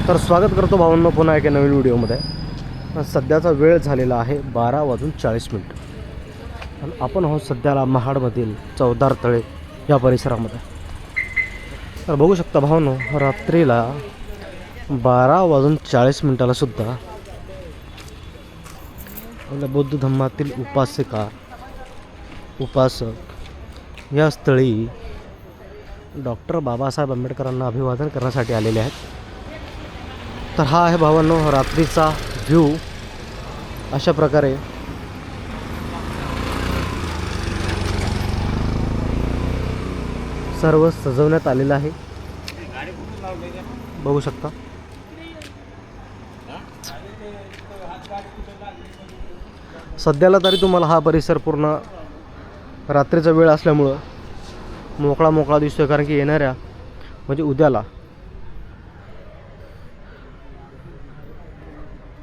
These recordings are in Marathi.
तर स्वागत करतो भावांनो पुन्हा एका नवीन व्हिडिओमध्ये। सध्याचा वेळ झालेला आहे 12:40 आणि आपण आहोत सध्याला महाडमधील चौदार तळे या परिसरामध्ये। तर बघू शकता भावांनो, रात्रीला 12:40 सुद्धा आपल्या बौद्ध धर्मातील उपासक या स्थळी डॉक्टर बाबासाहेब आंबेडकरांना अभिवादन करण्यासाठी आलेले आहेत। तर हा आहे भावांनो रात्रीचा व्ह्यू। अशा प्रकारे सर्व सजवण्यात आलेलं आहे, बघू शकता। सध्याला तरी तुम्हाला हा परिसर पूर्ण रात्रीचा वेळ असल्यामुळं मोकळा दिसतोय, कारण की येणाऱ्या म्हणजे उद्याला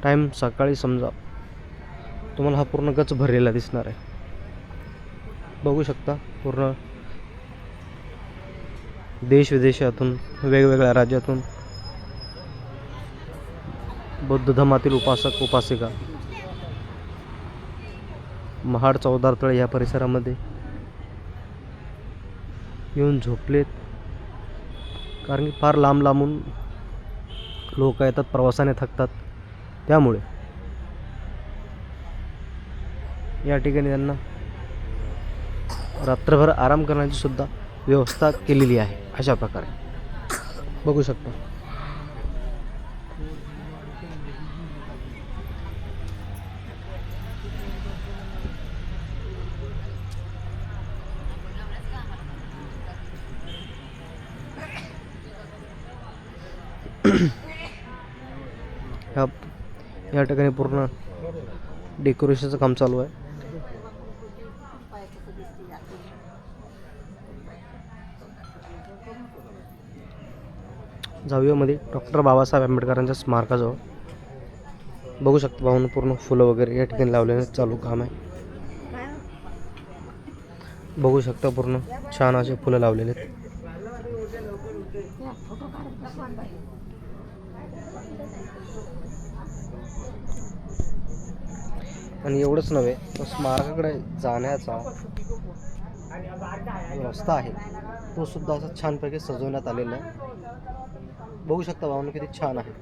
टाईम सकाळी समजा तुम्हाला हा पूर्ण गच भरलेला दिसणार आहे, बघू शकता। पूर्ण देश विदेशातून वेगवेगळ्या राज्यातून बौद्ध धर्मातील उपासक उपासिका महाड चौदार तळे या परिसरामध्ये येऊन झोपलेत, कारण की फार लांबून लोक येतात, प्रवासाने थकतात, त्यामुळे या ठिकाणी त्यांना रात्रभर आराम करण्याची सुद्धा व्यवस्था केलेली आहे। अशा प्रकारे बघू शकता। या ठिकाणी पूर्ण डेकोरेशनचं काम चालू आहे। जाऊयामध्ये डॉक्टर बाबासाहेब आंबेडकरांच्या स्मारकाजवळ बघू शकता भाऊन पूर्ण फुलं वगैरे या ठिकाणी लावलेले चालू काम आहे, बघू शकता। पूर्ण छान असे फुलं लावलेले आहेत। आणि एवढंच नव्हे, तर स्मारकाकडे जाण्याचा रस्ता आहे तो सुद्धा असा छानपैकी सजवण्यात आलेला आहे, बघू शकता भावना किती छान आहे।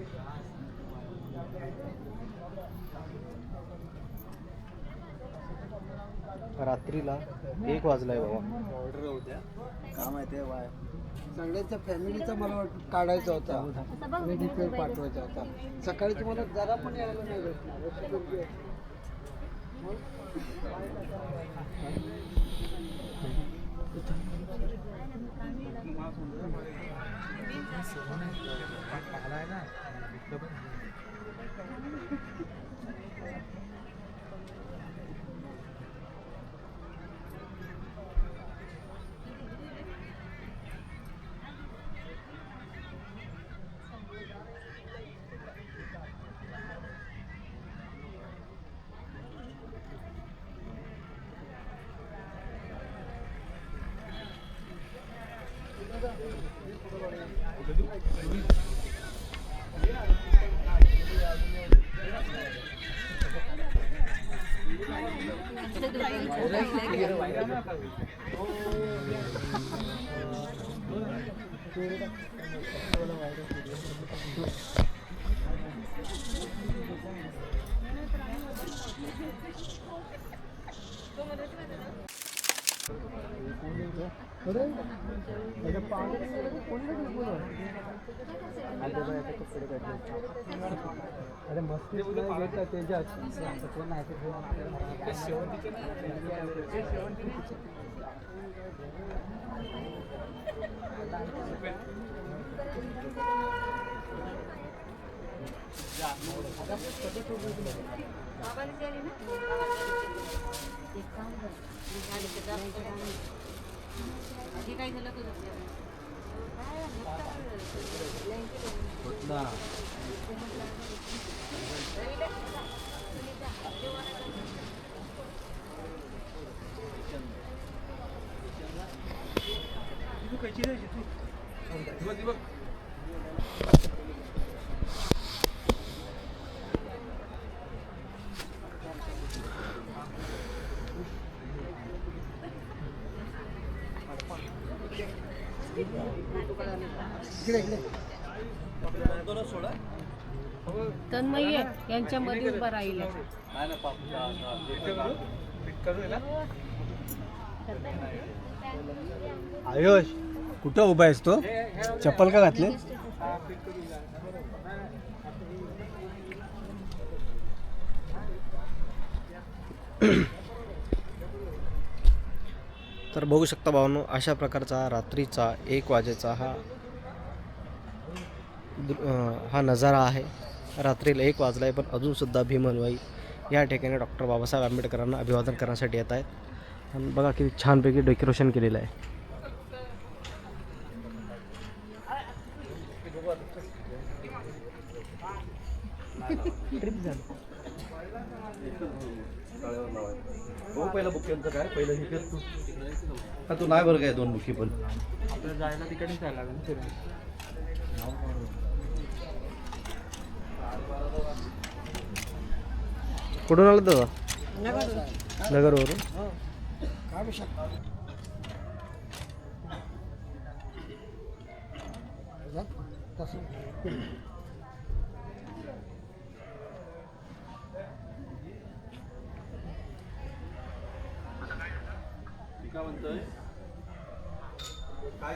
रात्रीला 1 वाजलाय बाबा। ऑर्डर होत्या, काम आहे ते वाय सगळ्याच्या फॅमिलीचा मला काढायचा होता, डिटेल पाठवायचा होता। सकाळी तुम्हाला जरा पण यायला नाही भेटणार। अरे मस्ती घेता त्याच्यात कोण आहे काय झालं इकडे इकडे तन्मय यांच्यामध्ये उभा राहिला. आयुष कुठं उभा आहेस तो? चप्पल का घातले? तर बघू शकता भावांनो, अशा प्रकारचा रात्रीचा 1 वाजेचा हा नजारा आहे. रात्रीला 1 वाजला आहे, पण अजूनसुद्धा भीमनवाई या ठिकाणी डॉक्टर बाबासाहेब आंबेडकरांना अभिवादन करण्यासाठी येत आहेत. आणि बघा किती छानपैकी डेकोरेशन केलेलं आहे. हो पहिला बुक्यांचं काय पहिलं हे कर तू का तू नाही बरं काय 2 बुकी पण आपल्याला जायला तिकडे जायला लागेल. कुठून आलं दादा? नगरवरून. काढू शकता तसं काय म्हणतोय काय